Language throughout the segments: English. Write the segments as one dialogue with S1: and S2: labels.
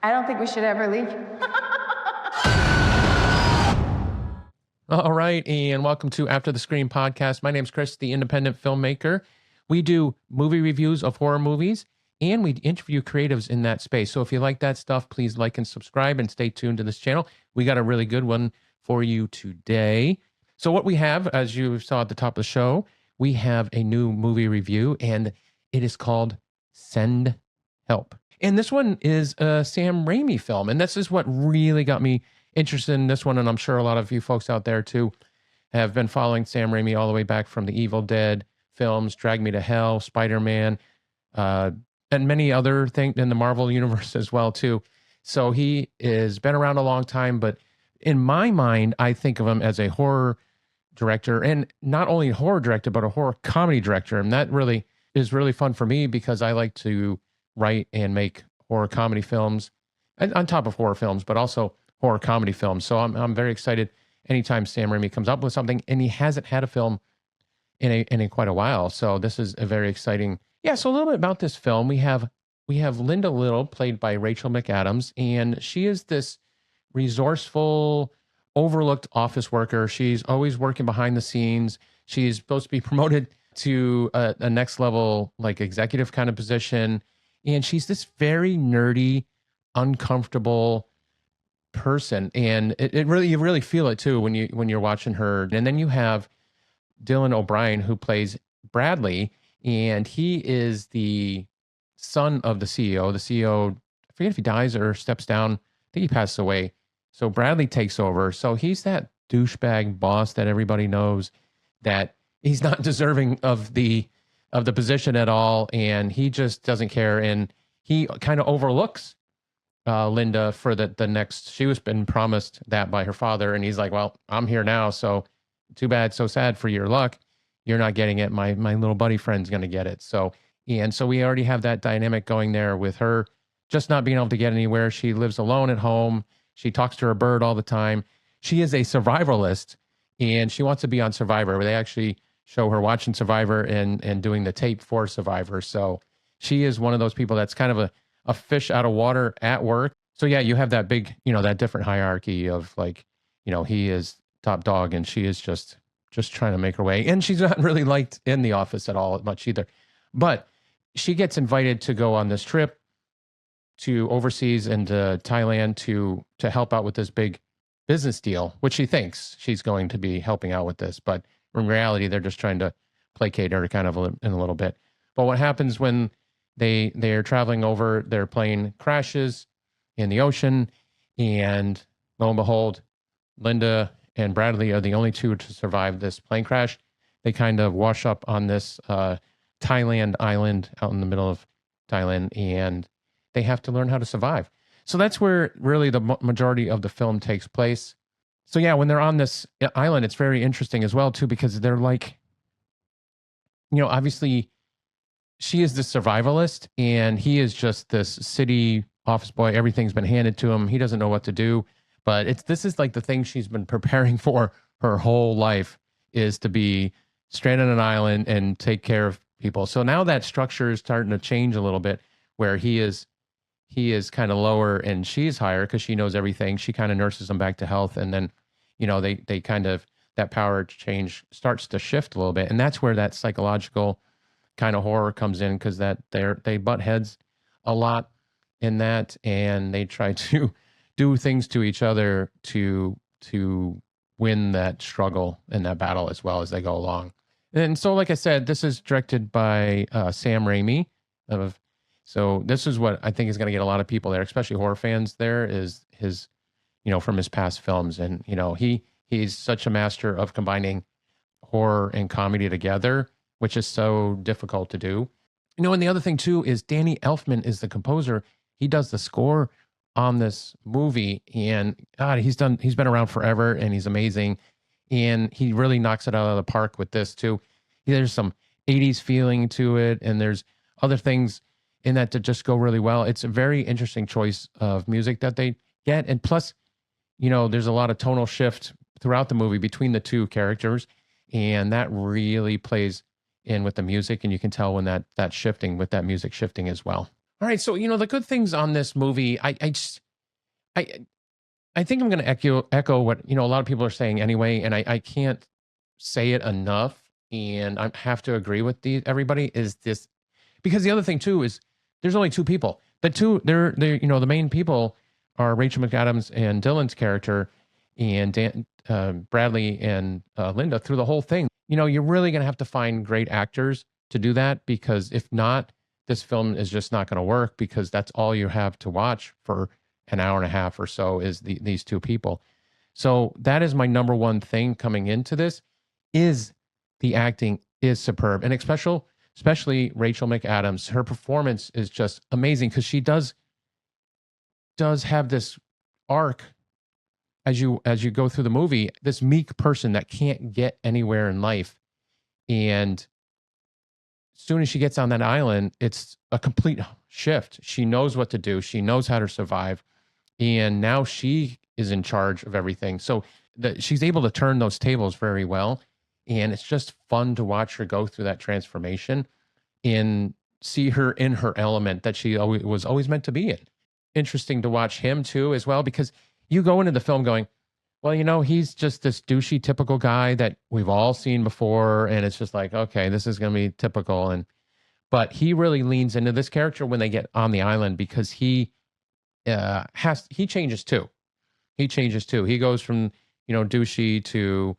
S1: I don't think we should ever leave.
S2: All right, and welcome to After the Screen podcast. My name's Chris, the independent filmmaker. We do movie reviews of horror movies, and we interview creatives in that space. So if you like that stuff, please like and subscribe and stay tuned to this channel. We got a really good one for you today. So what we have, as you saw at the top of the show, we have a new movie review, and it is called Send Help. And this one is a Sam Raimi film, and this is what really got me interested in this one, and I'm sure a lot of you folks out there too have been following Sam Raimi all the way back from the Evil Dead films, Drag Me to Hell, Spider-Man, and many other things in the Marvel universe as well too. So he has been around a long time, but in my mind, I think of him as a horror director, and not only a horror director, but a horror comedy director. And that really is really fun for me because I like to write and make horror comedy films, and on top of horror films, but also horror comedy films. So I'm very excited anytime Sam Raimi comes up with something, and he hasn't had a film in quite a while. So this is a very exciting. Yeah. So a little bit about this film. We have Linda Little, played by Rachel McAdams, and she is this resourceful, overlooked office worker. She's always working behind the scenes. She's supposed to be promoted to a next level, like executive kind of position, and she's this very nerdy, uncomfortable person, and it really, you really feel it too when you're watching her. And then you have Dylan O'Brien, who plays Bradley, and he is the son of the CEO. The CEO, I forget if he dies or steps down. I think he passes away. So Bradley takes over. So he's that douchebag boss that everybody knows that he's not deserving of the position at all, and he just doesn't care. And he kind of overlooks Linda for the next. She was been promised that by her father, and he's like, "Well, I'm here now, so too bad, so sad for your luck. You're not getting it. My little buddy friend's going to get it." So we already have that dynamic going there with her just not being able to get anywhere. She lives alone at home. She talks to her bird all the time. She is a survivalist, and she wants to be on Survivor. They actually show her watching Survivor and doing the tape for Survivor. So she is one of those people that's kind of a fish out of water at work. So yeah, you have that big, that different hierarchy of like, he is top dog and she is just trying to make her way. And she's not really liked in the office at all much either. But she gets invited to go on this trip to overseas and to Thailand to help out with this big business deal, which she thinks she's going to be helping out with this. But in reality, they're just trying to placate her kind of in a little bit. But what happens when they are traveling over, their plane crashes in the ocean, and lo and behold, Linda and Bradley are the only two to survive this plane crash. They kind of wash up on this Thailand island out in the middle of Thailand, and they have to learn how to survive. So that's where really the majority of the film takes place. So yeah, when they're on this island, it's very interesting as well too, because they're like, obviously she is the survivalist and he is just this city office boy. Everything's been handed to him. He doesn't know what to do. But this is like the thing she's been preparing for her whole life, is to be stranded on an island and take care of people. So now that structure is starting to change a little bit, where he is kind of lower and she's higher because she knows everything. She kind of nurses him back to health, and then they kind of, that power change starts to shift a little bit, and that's where that psychological kind of horror comes in, because that they butt heads a lot in that, and they try to do things to each other to win that struggle and that battle as well as they go along. And so, like I said, this is directed by Sam Raimi. So this is what I think is going to get a lot of people there, especially horror fans. There is his, from his past films, and he's such a master of combining horror and comedy together, which is so difficult to do. And the other thing too is Danny Elfman is the composer. He does the score on this movie, and God, he's been around forever, and he's amazing. And he really knocks it out of the park with this too. There's some 80s feeling to it, and there's other things in that to just go really well. It's a very interesting choice of music that they get. And plus, there's a lot of tonal shift throughout the movie between the two characters, and that really plays in with the music, and you can tell when that shifting with that music shifting as well. All right, so the good things on this movie, I I think I'm going to echo what a lot of people are saying anyway, and I can't say it enough, and I have to agree with everybody is this because the other thing too is there's only two people. The two they're the main people are Rachel McAdams and Dylan's character, and Bradley and Linda through the whole thing. You're really going to have to find great actors to do that because if not, this film is just not going to work because that's all you have to watch for an hour and a half or so is these two people. So that is my number one thing coming into this is the acting is superb. And especially Rachel McAdams, her performance is just amazing because she does have this arc as you go through the movie, this meek person that can't get anywhere in life. And as soon as she gets on that island, it's a complete shift. She knows what to do. She knows how to survive. And now she is in charge of everything. So she's able to turn those tables very well. And it's just fun to watch her go through that transformation and see her in her element that she was always meant to be in. Interesting to watch him too, as well, because you go into the film going, well, he's just this douchey, typical guy that we've all seen before. And it's just like, okay, this is going to be typical. But he really leans into this character when they get on the island because he changes too. He changes too. He goes from, douchey to,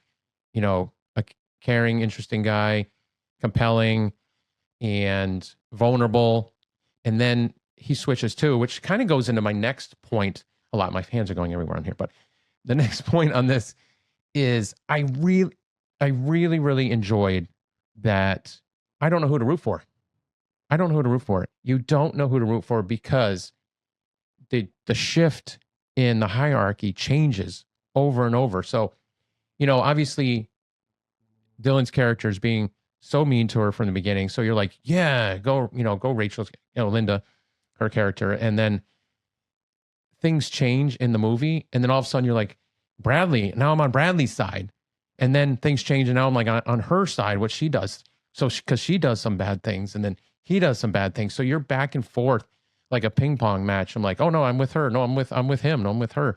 S2: a caring, interesting guy, compelling and vulnerable. And then he switches too, which kind of goes into my next point a lot. My hands are going everywhere on here, but the next point on this is I really, really enjoyed that. I don't know who to root for. I don't know who to root for. You don't know who to root for because the shift in the hierarchy changes over and over. So, obviously Dylan's character is being so mean to her from the beginning. So you're like, yeah, go Rachel's, Linda, her character. And then things change in the movie. And then all of a sudden you're like, Bradley, now I'm on Bradley's side. And then things change. And now I'm like on her side, what she does. So, because she does some bad things and then he does some bad things. So you're back and forth like a ping pong match. I'm like, oh no, I'm with her. No, I'm with him. No, I'm with her.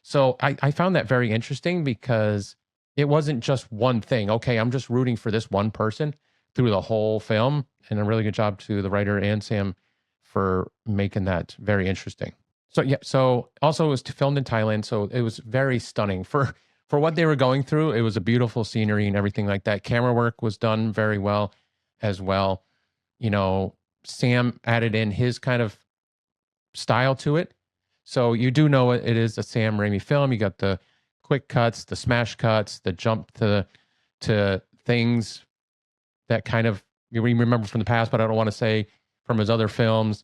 S2: So I found that very interesting because it wasn't just one thing. Okay, I'm just rooting for this one person through the whole film. And a really good job to the writer and Sam for making that very interesting. So yeah, so also it was filmed in Thailand, so it was very stunning for what they were going through. It was a beautiful scenery and everything like that. Camera work was done very well as well. Sam added in his kind of style to it. So you do know it is a Sam Raimi film. You got the quick cuts, the smash cuts, the jump to things that kind of you remember from the past, but I don't want to say from his other films.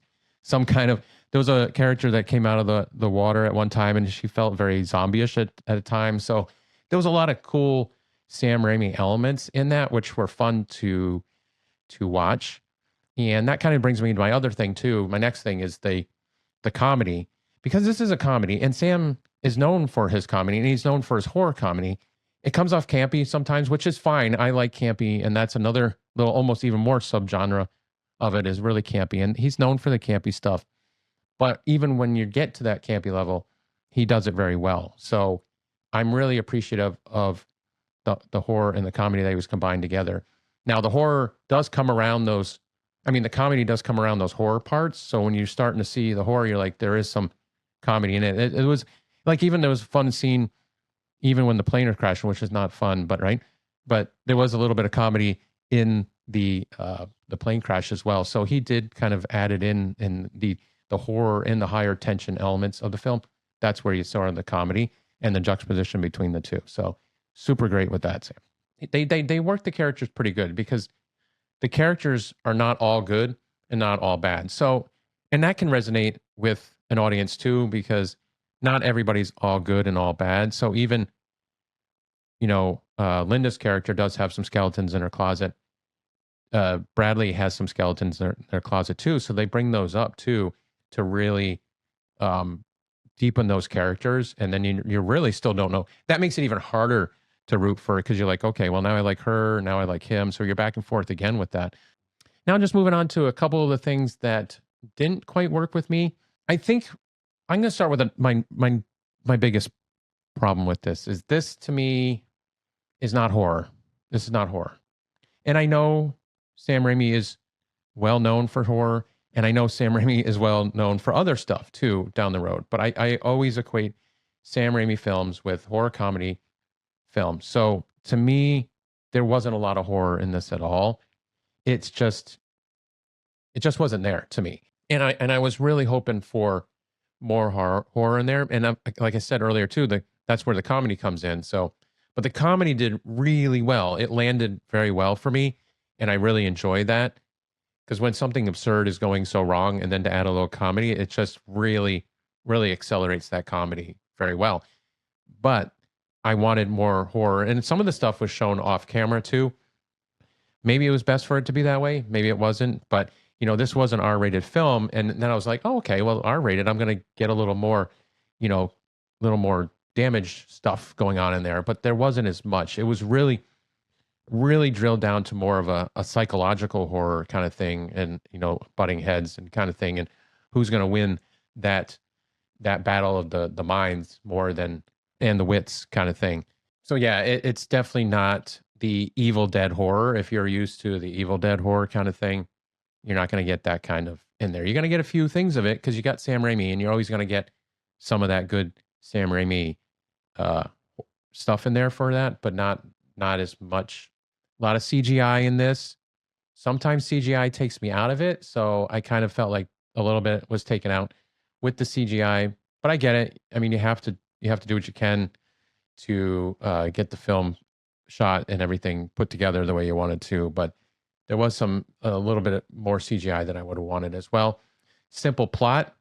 S2: There was a character that came out of the water at one time, and she felt very zombie-ish at a time. So there was a lot of cool Sam Raimi elements in that, which were fun to watch. And that kind of brings me to my other thing too. My next thing is the comedy, because this is a comedy, and Sam is known for his comedy, and he's known for his horror comedy. It comes off campy sometimes, which is fine. I like campy, and that's another little, almost even more subgenre of it is really campy, and he's known for the campy stuff. But even when you get to that campy level, he does it very well. So I'm really appreciative of the horror and the comedy that he was combined together. Now the horror does come around those. I mean, the comedy does come around those horror parts. So when you're starting to see the horror, you're like, there is some comedy in it. It was like even there was a fun scene, even when the plane was crashing, which is not fun, but right. But there was a little bit of comedy in the plane crash as well. So he did kind of add it in the horror and the higher tension elements of the film. That's where you saw the comedy and the juxtaposition between the two. So super great with that, Sam. They work the characters pretty good because the characters are not all good and not all bad. So, and that can resonate with an audience too, because not everybody's all good and all bad. So even, Linda's character does have some skeletons in her closet. Bradley has some skeletons in their closet too. So they bring those up too to really deepen those characters. And then you really still don't know. That makes it even harder to root for it because you're like, okay, well, now I like her, now I like him. So you're back and forth again with that. Now, just moving on to a couple of the things that didn't quite work with me. I think I'm going to start with my biggest problem with this to me is not horror. This is not horror. And I know Sam Raimi is well known for horror, and I know Sam Raimi is well known for other stuff too down the road. But I always equate Sam Raimi films with horror comedy films. So to me, there wasn't a lot of horror in this at all. It's just it just wasn't there to me. And I was really hoping for more horror in there. And like I said earlier too, that's where the comedy comes in. So, but the comedy did really well. It landed very well for me, and I really enjoyed that because when something absurd is going so wrong, and then to add a little comedy, it just really accelerates that comedy very well. But I wanted more horror, and some of the stuff was shown off camera too. Maybe it was best for it to be that way. Maybe it wasn't. But this was an R-rated film, and then I was like, oh, okay, well, R-rated. I'm going to get a little more, little more damage stuff going on in there. But there wasn't as much. It was really drilled down to more of a psychological horror kind of thing, and butting heads and kind of thing, and who's going to win that battle of the minds more than and the wits kind of thing. So yeah, it's definitely not the Evil Dead horror. If you're used to the Evil Dead horror kind of thing, you're not going to get that kind of in there. You're going to get a few things of it because you got Sam Raimi, and you're always going to get some of that good Sam Raimi uh, stuff in there for that, but not as much. A lot of CGI in this. Sometimes CGI takes me out of it, so I kind of felt like a little bit was taken out with the CGI. But I get it. I mean, you have to do what you can to get the film shot and everything put together the way you wanted to. But there was a little bit more CGI than I would have wanted as well. Simple plot.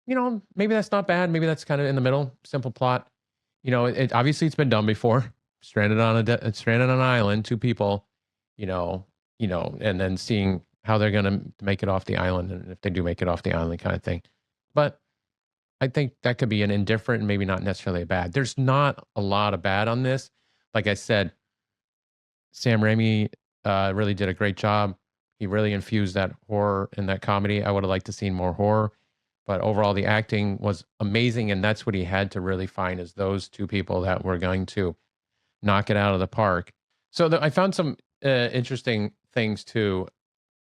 S2: Maybe that's not bad. Maybe that's kind of in the middle. Simple plot. Obviously it's been done before. Stranded on an island, two people. And then seeing how they're going to make it off the island, and if they do make it off the island, kind of thing. But I think that could be an indifferent and maybe not necessarily a bad. There's not a lot of bad on this. Like I said, Sam Raimi really did a great job. He really infused that horror and that comedy. I would have liked to seen more horror, but overall the acting was amazing, and that's what he had to really find is those two people that were going to knock it out of the park. So I found some interesting things too,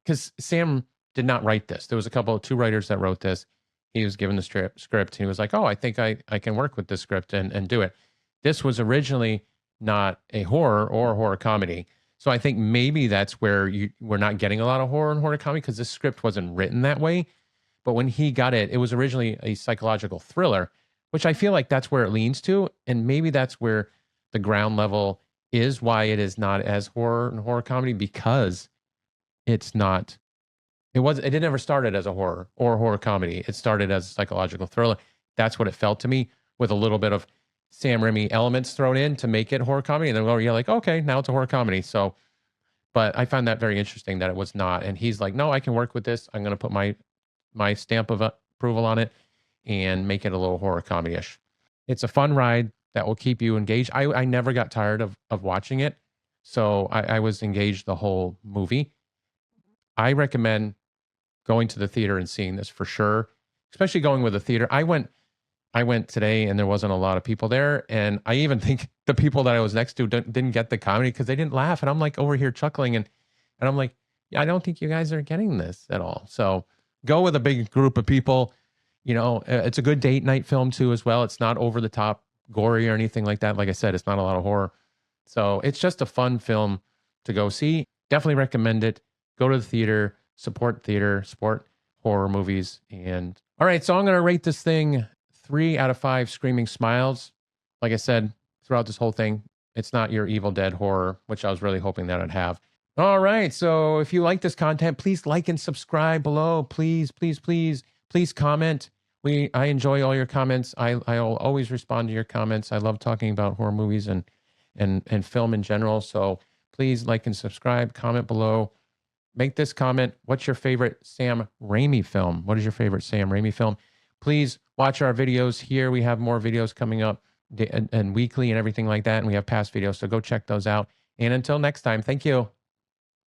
S2: because Sam did not write this. There was two writers that wrote this. He was given the script, and he was like, "Oh, I think I can work with this script and do it." This was originally not a horror or a horror comedy. So I think maybe that's where we're not getting a lot of horror and horror comedy because this script wasn't written that way. But when he got it, it was originally a psychological thriller, which I feel like that's where it leans to. And maybe that's where the ground level is why it is not as horror and horror comedy, because it's not, it never started as a horror or horror comedy. It started as a psychological thriller. That's what it felt to me, with a little bit of Sam Raimi elements thrown in to make it horror comedy. And then you're like, okay, now it's a horror comedy. So, but I found that very interesting that it was not. And he's like, no, I can work with this. I'm going to put my stamp of approval on it and make it a little horror comedy-ish. It's a fun ride that will keep you engaged. I never got tired of watching it. So I was engaged the whole movie. I recommend going to the theater and seeing this for sure, especially going with a theater. I went today and there wasn't a lot of people there. And I even think the people that I was next to didn't get the comedy because they didn't laugh. And I'm like over here chuckling and I'm like, yeah, I don't think you guys are getting this at all. So go with a big group of people. It's a good date night film too, as well. It's not over the top gory or anything like that. Like I said, it's not a lot of horror. So it's just a fun film to go see. Definitely recommend it. Go to the theater, support horror movies. And all right, so I'm going to rate this thing 3 out of 5 screaming smiles. Like I said, throughout this whole thing, it's not your Evil Dead horror, which I was really hoping that I'd have. All right, so if you like this content, please like and subscribe below. Please comment. I enjoy all your comments. I'll always respond to your comments. I love talking about horror movies and film in general. So please like and subscribe, comment below. Make this comment. What's your favorite Sam Raimi film? What is your favorite Sam Raimi film? Please watch our videos here. We have more videos coming up and weekly and everything like that. And we have past videos. So go check those out. And until next time, thank you.